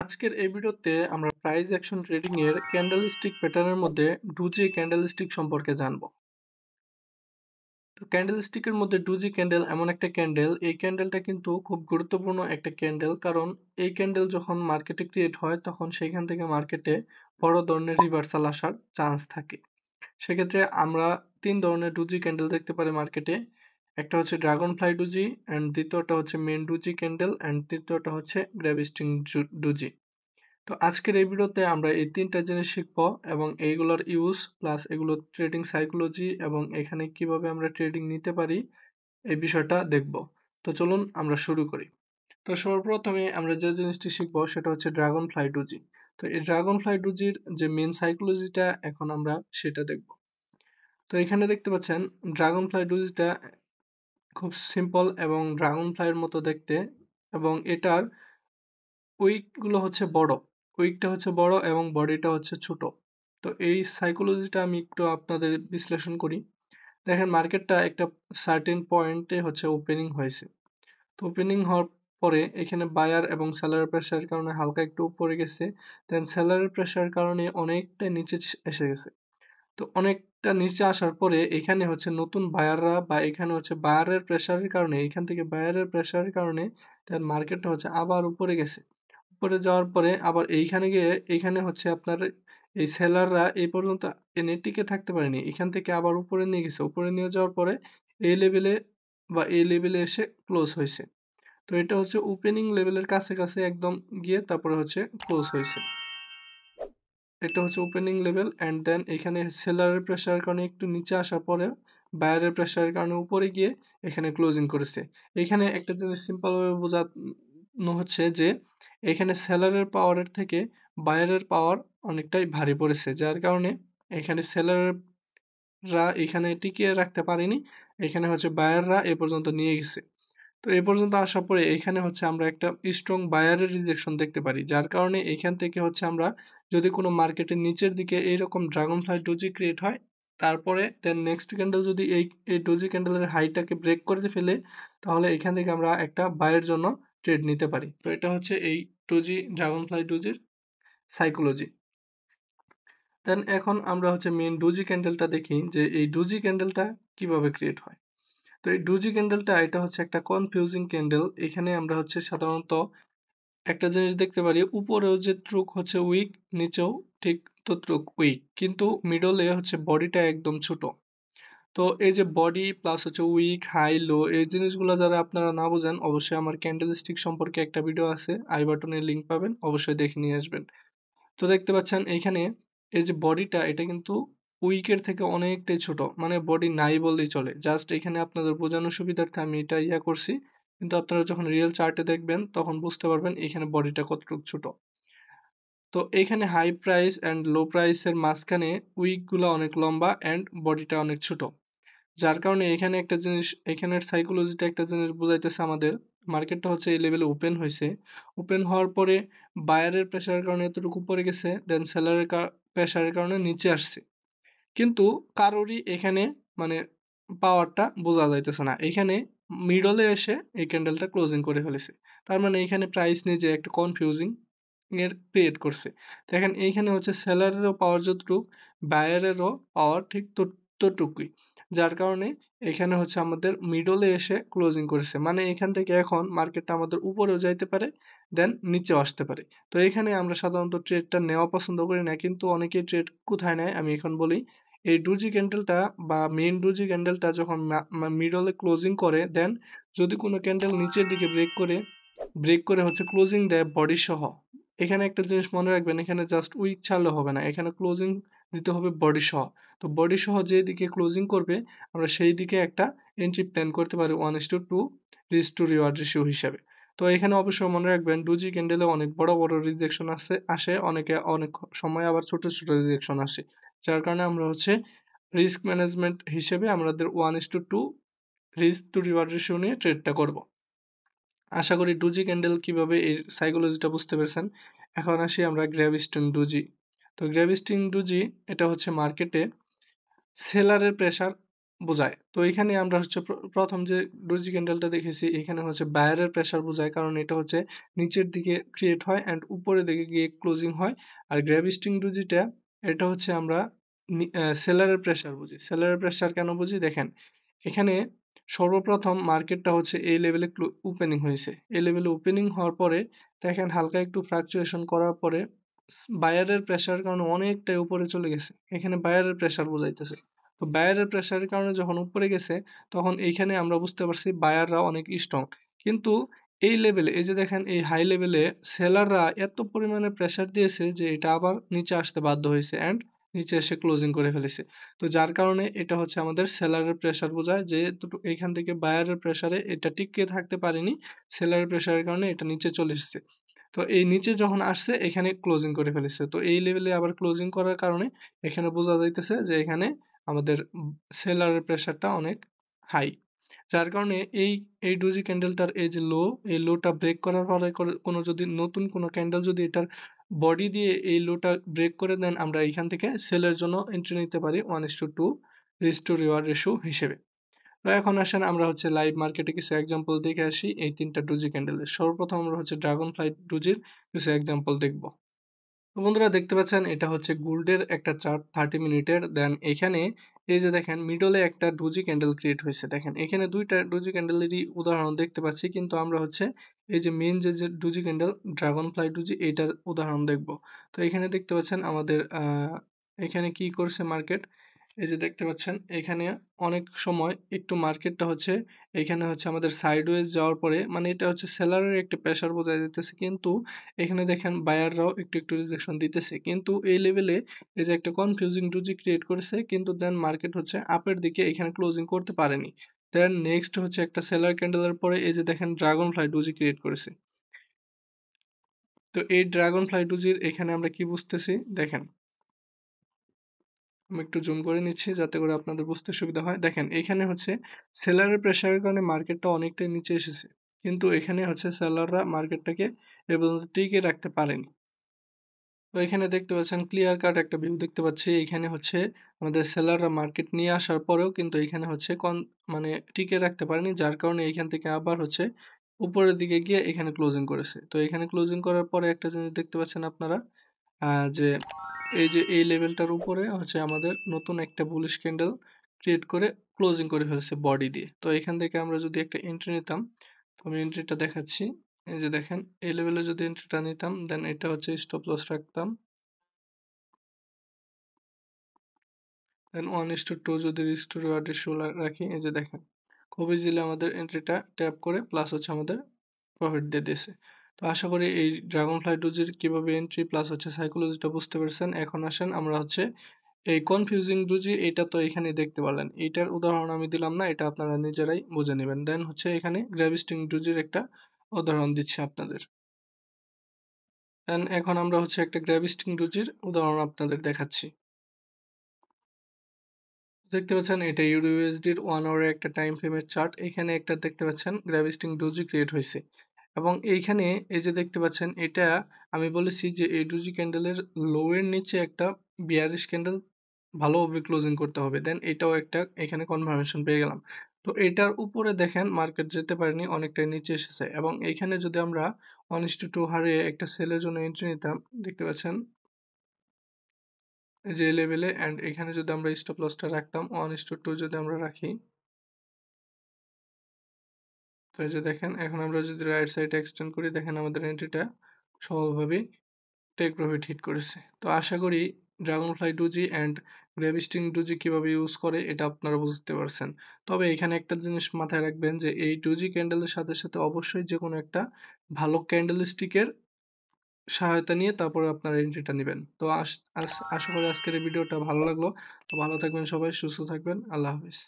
আজকের এই ভিডিওতে আমরা প্রাইস অ্যাকশন ট্রেডিং এর ক্যান্ডেলস্টিক প্যাটার্নের মধ্যে ডুজি ক্যান্ডেলস্টিক সম্পর্কে জানব। তো ক্যান্ডেলস্টিকের মধ্যে ডুজি ক্যান্ডেল এমন একটা ক্যান্ডেল, এই ক্যান্ডেলটা কিন্তু খুব গুরুত্বপূর্ণ একটা ক্যান্ডেল, কারণ এই ক্যান্ডেল যখন মার্কেটে ক্রিয়েট হয় তখন সেখান থেকে মার্কেটে বড় ধরনের রিভার্সাল আসার চান্স থাকে। সেক্ষেত্রে আমরা তিন ধরনের ডুজি ক্যান্ডেল দেখতে পারি মার্কেটে। একটা হচ্ছে ড্রাগন ফ্লাই ডুজি, অ্যান্ড দ্বিতীয়টা হচ্ছে মেন ডুজি ক্যান্ডেল, অ্যান্ড তৃতীয়টা হচ্ছে গ্র্যাভিস্টিং ডুজি। তো আজকের এই ভিডিওতে আমরা এই ৩টা জিনিস শিখবো এবং এইগুলোর ইউজ প্লাস এগুলোর ট্রেডিং সাইকোলজি এবং এখানে কিভাবে আমরা ট্রেডিং নিতে পারি এই বিষয়টা দেখব। তো চলুন আমরা শুরু করি। তো সর্বপ্রথমে আমরা যে জিনিসটি শিখবো সেটা হচ্ছে ড্রাগন ফ্লাই ডুজি। তো এই ড্রাগন ফ্লাই ডুজির যে মেন সাইকোলজিটা এখন আমরা সেটা দেখব। তো এখানে দেখতে পাচ্ছেন ড্রাগন ফ্লাই ডুজিটা খুব সিম্পল এবং ড্রাগন ফ্লাইয়ের মতো দেখতে, এবং এটার উইক গুলো হচ্ছে বড়। উইকটা হচ্ছে বড় এবং বডিটা হচ্ছে ছোট। তো এই সাইকোলজিটা আমি একটু আপনাদের বিশ্লেষণ করি। দেখেন মার্কেটটা একটা সার্টেন পয়েন্টে হচ্ছে ওপেনিং হয়েছে। তো ওপেনিং হওয়ার পরে এখানে বায়ার এবং সেলারের প্রেশারের কারণে হালকা একটু উপরে গেছে। দেন সেলারের প্রেশারের কারণে অনেকটা নিচে এসে গেছে। তো অনেকটা নিচে আসার পরে এখানে হচ্ছে নতুন বায়াররা বা এখানে হচ্ছে বায়ারের প্রেশারের কারণে, এখান থেকে বায়ারের প্রেশারের কারণে দেন মার্কেটটা হচ্ছে আবার উপরে গেছে। উপরে যাওয়ার পরে আবার এইখানে গিয়ে এইখানে হচ্ছে আপনার এই সেলাররা এই পর্যন্ত এনে টিকে থাকতে পারেনি। এখান থেকে আবার উপরে নিয়ে গেছে। উপরে নিয়ে যাওয়ার পরে এই লেভেলে বা এই লেভেলে এসে ক্লোজ হইছে। তো এটা হচ্ছে ওপেনিং লেভেলের কাছাকাছি একদম গিয়ে তারপরে হচ্ছে ক্লোজ হইছে। এটা হচ্ছে ওপেনিং লেভেল, অ্যান্ড দেন এখানে সেলারের প্রেশারের কারণে একটু নিচে আসার পরে বায়ারের প্রেশারের কারণে উপরে গিয়ে এখানে ক্লোজিং করেছে। এখানে একটা জিনিস সিম্পল ভাবে বোঝানো হচ্ছে যে এখানে সেলারের পাওয়ারের থেকে বায়ারের পাওয়ার অনেকটাই ভারী পড়েছে, যার কারণে এখানে সেলাররা এখানে টিকিয়ে রাখতে পারেনি। এখানে হচ্ছে বায়াররা এ পর্যন্ত নিয়ে গেছে। তো এ পর্যন্ত আসার পরে এখানে হচ্ছে আমরা একটা স্ট্রং বায়ারের রিজেকশন দেখতে পারি, যার কারণে এখান থেকে হচ্ছে আমরা যদি কোনো মার্কেটের নিচের দিকে এইরকম ড্রাগন ফ্লাই ডোজি ক্রিয়েট হয়, তারপরে দেন নেক্সট ক্যান্ডেল যদি এই ডোজি ক্যান্ডেলের হাইটাকে ব্রেক করে ফেলে, তাহলে এখান থেকে আমরা একটা বায়ের জন্য ট্রেড নিতে পারি। তো এটা হচ্ছে এই ডোজি ড্রাগন ফ্লাই ডোজির সাইকোলজি। দেন এখন আমরা হচ্ছে মেন ডোজি ক্যান্ডেলটা দেখি যে এই ডোজি ক্যান্ডেলটা কিভাবে ক্রিয়েট হয়। তো এই ডোজি ক্যান্ডেলটা এটা হচ্ছে একটা কনফিউজিং ক্যান্ডেল। এখানে আমরা হচ্ছে সাধারণত একটা জিনিস দেখতে পারি, উপরেও যে ট্রুক হচ্ছে উইক, নিচেও ঠিক তদ্রুপ উইক, কিন্তু মিডলে হচ্ছে বডিটা একদম ছোট। তো এই যে বডি প্লাস হচ্ছে উইক, হাই, লো, এই জিনিসগুলো যারা আপনারা না বোঝেন, অবশ্যই আমার ক্যান্ডেল স্টিক সম্পর্কে একটা ভিডিও আছে, আই বাটনে লিঙ্ক পাবেন, অবশ্যই দেখে নিয়ে আসবেন। তো দেখতে পাচ্ছেন এইখানে এই যে বডিটা এটা কিন্তু উইকের থেকে অনেকটাই ছোট, মানে বডি নাই বললেই চলে। জাস্ট এখানে আপনাদের বোঝানোর সুবিধার্থে আমি এটা করছি, কিন্তু আপনারা যখন রিয়েল চার্টে দেখবেন তখন বুঝতে পারবেন এখানে বডিটা কতটুকু ছোট। তো এখানে হাই প্রাইস অ্যান্ড লো প্রাইসের মাঝখানে উইক গুলা অনেক লম্বা অ্যান্ড বডিটা অনেক ছোট, যার কারণে এখানে একটা জিনিস, এখানের সাইকোলজিটা একটা জিনিস বুঝাইতেছে আমাদের। মার্কেটটা হচ্ছে এই লেভেলে ওপেন হয়েছে। ওপেন হওয়ার পরে বায়ারের প্রেশারের কারণে এতটুকু উপরে গেছে, দেন সেলারের প্রেশারের কারণে নিচে আসছে। কিন্তু কারোরই এখানে মানে পাওয়ারটা বোঝা যাইতেছে না। এখানে মিডলে এসে এই ক্যান্ডেলটা ক্লোজিং করে ফেলেছে। তার মানে এখানে প্রাইস নিজে একটা কনফিউজিং এর ক্রিয়েট করছে। দেখেন এইখানে হচ্ছে সেলারেরও পাওয়ার যতটুক, বায়ারেরও পাওয়ার ঠিক ততটুকুই। যার কারণে এখানে হচ্ছে আমাদের মিডলে এসে ক্লোজিং করেছে। মানে এখান থেকে এখন মার্কেটটা আমাদের উপরেও যাইতে পারে, দেন নিচেও আসতে পারে। তো এখানে আমরা সাধারণত ট্রেডটা নেওয়া পছন্দ করি না, কিন্তু অনেকেই ট্রেড কোথায় নেয় আমি এখন বলি। এই ডোজি ক্যান্ডেলটা বা মেইন ডোজি ক্যান্ডেলটা যখন মিডলে ক্লোজিং করে, দেন যদি কোনো ক্যান্ডেল নিচের দিকে ব্রেক করে হচ্ছে ক্লোজিং দেয় বডি সহ। এখানে একটা জিনিস মনে রাখবেন, এখানে জাস্ট উইক ছাড়লে হবে না, এখানে ক্লোজিং দিতে হবে বডি সহ। তো বডি সহ যে দিকে ক্লোজিং করবে আমরা সেই দিকে একটা এন্ট্রি প্ল্যান করতে পারি 1:2 রিস্ক টু রিওয়ার্ড রেশিও হিসাবে। তো এখানে অবশ্যই মনে রাখবেন ডোজি ক্যান্ডেলে অনেক বড় বড় রিজেকশন আসে, অনেক সময় আবার ছোট ছোট রিজেকশন আসে, যার কারণে আমরা হচ্ছে রিস্ক ম্যানেজমেন্ট হিসেবে আমাদের 1:2 রিস্ক টু রিওয়ার্ড রেশিও নিয়ে ট্রেডটা করব। আশা করি ডোজি ক্যান্ডেল কিভাবে এর সাইকোলজিটা বুঝতে পেরেছেন। এখন আসি আমরা গ্র্যাভিস্টিং ডোজি। তো গ্র্যাভিস্টিং ডোজি এটা হচ্ছে মার্কেটে সেলারের প্রেশার বোঝায়। তো এখানে আমরা হচ্ছে প্রথম যে ডোজি ক্যান্ডেলটা দেখেছি এখানে হচ্ছে বায়ারের প্রেশার বোঝায়। কারণ এটা হচ্ছে নিচের দিকে ক্রিয়েট হয় অ্যান্ড উপরের দিকে গিয়ে ক্লোজিং হয়। আর গ্র্যাভিস্টিং ডোজিটা এটা হচ্ছে আমরা সেলারের প্রেশার বুঝি। সেলারের প্রেশার কেন বুঝি? দেখেন, এখানে সর্বপ্রথম মার্কেটটা হচ্ছে এই লেভেলে ওপেনিং হয়েছে। এই লেভেলে ওপেনিং হওয়ার পরে দেখেন হালকা একটু ফ্লাকচুয়েশন করার পরে বায়ারের প্রেশারের কারণে অনেকটাই উপরে চলে গেছে। এখানে বায়ারের প্রেশার বোঝাইতেছে। তো বায়ারের প্রেশারের কারণে যখন উপরে গেছে তখন এইখানে আমরা বুঝতে পারছি বায়াররা অনেক স্ট্রং। কিন্তু এই লেভেলে এই যে দেখেন এই হাই লেভেলে সেলাররা এত পরিমাণে প্রেশার দিয়েছে যে এটা আবার নিচে আসতে বাধ্য হয়েছে অ্যান্ড নিচে এসে ক্লোজিং করে ফেলেছে। তো যার কারণে এটা হচ্ছে আমাদের সেলারের প্রেশার বোঝায় যে এইখান থেকে বায়ারের প্রেশারে এটা টিকে থাকতে পারেনি। সেলারের প্রেশারের কারণে এটা নিচে চলে এসেছে। তো এই নিচে যখন আসছে এখানে ক্লোজিং করে ফেলেছে। তো এই লেভেলে আবার ক্লোজিং করার কারণে এখানে বোঝা যাইতেছে যে এখানে আমাদের সেলারের প্রেশারটা অনেক হাই। যার কারণে এই ডোজি ক্যান্ডেলটার এই যে এই লোটা ব্রেক করার পরে কোনো যদি নতুন কোনো ক্যান্ডেল যদি এটার বডি দিয়ে এই লোটা ব্রেক করে দেন আমরা এইখান থেকে সেলের জন্য এন্ট্রি নিতে পারি 1:2 রিস্ক টু রিওয়ার্ড রেশিও হিসেবে। তো এখন আসেন আমরা হচ্ছে লাইভ মার্কেটে কিছু এক্সাম্পল দেখে আসি এই ৩ টা ডোজি ক্যান্ডেলের। সর্বপ্রথম আমরা হচ্ছে ড্রাগন ফ্লাই ডোজির কিছু এক্সাম্পল দেখব। তো বন্ধুরা দেখতে পাচ্ছেন এটা হচ্ছে গোল্ডের একটা চার্ট 30 মিনিটের। দেন এখানে এই যে দেখেন মিডলে একটা ডোজি ক্যান্ডেল ক্রিয়েট হয়েছে। দেখেন এখানে ২ টা ডোজি ক্যান্ডেলেরই উদাহরণ দেখতে পাচ্ছি। কিন্তু আমরা হচ্ছে এই যে মেইন যে doji candle dragon fly doji এইটার উদাহরণ দেখব। তো এখানে দেখতে পাচ্ছেন আমাদের এখানে কি করছে মার্কেট, এই যে দেখতে পাচ্ছেন এখানে অনেক সময় একটু মার্কেটটা হচ্ছে এখানে হচ্ছে আমাদের সাইডওয়েজ যাওয়ার পরে মানে এটা হচ্ছে সেলারের একটা প্রেশার বোঝাই যাইতেছে। কিন্তু এখানে দেখেন বায়াররাও একটু রিজেকশন দিতেছে। কিন্তু এই লেভেলে এই যে একটা কনফিউজিং ডোজি ক্রিয়েট করেছে কিন্তু দেন মার্কেট হচ্ছে আপের দিকে এখানে ক্লোজিং করতে পারেনি। দেন নেক্সট হচ্ছে একটা সেলার ক্যান্ডেলের পরে এই যে দেখেন ড্রাগন ফ্লাই ডোজি ক্রিয়েট করেছে। তো এই ড্রাগন ফ্লাই ডোজির এখানে আমরা কি বুঝতেছি দেখেন, আমি একটু জুম করে নিচ্ছি যাতে করে আপনাদের বুঝতে সুবিধা হয়। দেখেন এইখানে হচ্ছে সেলারের প্রেশারের কারণে মার্কেটটা অনেকটাই নিচে এসেছে। কিন্তু এখানে হচ্ছে সেলাররা মার্কেটটাকে এ পর্যন্ত টিকিয়ে রাখতে পারেনি। তো এখানে দেখতে পাচ্ছেন ক্লিয়ার কাট একটা ভিউ দেখতে পাচ্ছি। এখানে হচ্ছে আমাদের সেলাররা মার্কেট নিয়ে আসার পরেও কিন্তু এখানে হচ্ছে মানে টিকিয়ে রাখতে পারেনি। যার কারণে এখান থেকে আবার হচ্ছে উপরের দিকে গিয়ে এখানে ক্লোজিং করেছে। তো এখানে ক্লোজিং করার পরে একটা জিনিস দেখতে পাচ্ছেন আপনারা যে এই যে এই লেভেলটার উপরে হচ্ছে আমাদের নতুন একটা বুলিশ ক্যান্ডেল ক্রিয়েট করে ক্লোজিং করে ফেলেছে বডি দিয়ে। তো এখান থেকে আমরা যদি একটা এন্ট্রি নিতাম, তো আমি এন্ট্রিটা দেখাচ্ছি। এই যে দেখেন এই লেভেলে যদি এন্ট্রিটা নিতাম দেন এটা হচ্ছে স্টপ লস রাখতাম। দেন 1:2 যদি রিস্ক টু রিওয়ার্ড রেশিও রাখি, এই যে দেখেন খুব ইজিলি আমাদের এন্ট্রিটা ট্যাপ করে প্লাস হচ্ছে আমাদের প্রফিট দিয়ে দিয়েছে। তো আশা করি এই ড্রাগন ফ্লাই ডোজির কিভাবে এন্ট্রি প্লাস হচ্ছে সাইকোলজিটা বুঝতে পেরেছেন। এখন আসেন আমরা হচ্ছে এই কনফিউজিং ডোজি এটা তো এখানে দেখতে পারলেন। এইটার উদাহরণ আমি দিলাম না, এটা আপনারা নিজেরাই বুঝে নিবেন। দেন হচ্ছে এখানে গ্র্যাভিস্টিং ডোজির একটা উদাহরণ দিচ্ছি আপনাদের। দেন এখন আমরা হচ্ছে একটা গ্র্যাভিস্টিং ডোজির উদাহরণ আপনাদের দেখাচ্ছি। দেখতে পাচ্ছেন এটা ইউরোইউএসডির 1 আওয়ারের একটা টাইম ফ্রেমের চার্ট। এখানে একটা দেখতে পাচ্ছেন গ্র্যাভিস্টিং ডোজি ক্রিয়েট হইছে। এবং এইখানে এই যে দেখতে পাচ্ছেন এটা আমি বলেছি যে এই ডোজি ক্যান্ডেলের লো এর নিচে একটা বিয়ারিশ ক্যান্ডেল ভালোভাবে ক্লোজিং করতে হবে। দেন এটাও একটা এখানে কনফার্মেশন পেয়ে গেলাম। তো এটার উপরে দেখেন মার্কেট যেতে পারেনি, অনেকটাই নিচে এসেছে। এবং এইখানে যদি আমরা 1:2 হারে একটা সেলের জন্য এন্ট্রি নিতাম, দেখতে পাচ্ছেন এই যে লেভেলে অ্যান্ড এখানে যদি আমরা স্টপ লসটা রাখতাম 1:2 যদি আমরা রাখি, তো এই যে দেখেন এখন আমরা যদি রাইট সাইডে এক্সটেন্ড করি দেখেন আমাদের এন্ট্রিটা সহজভাবেই টেক প্রফিট হিট করেছে। তো আশা করি ড্রাগনফ্লাই ডোজি অ্যান্ড গ্র্যাভিস্টিং ডোজি কিভাবে ইউজ করে এটা আপনারা বুঝতে পারছেন। তবে এখানে একটা জিনিস মাথায় রাখবেন যে এই ডোজি ক্যান্ডেলের সাথে অবশ্যই যেকোনো একটা ভালো ক্যান্ডেল স্টিকের সহায়তা নিয়ে তারপরে আপনারা এন্ট্রিটা নিবেন। তো আশা করি আজকের এই ভিডিওটা ভালো লাগলো। তো ভালো থাকবেন সবাই, সুস্থ থাকবেন। আল্লাহ হাফেজ।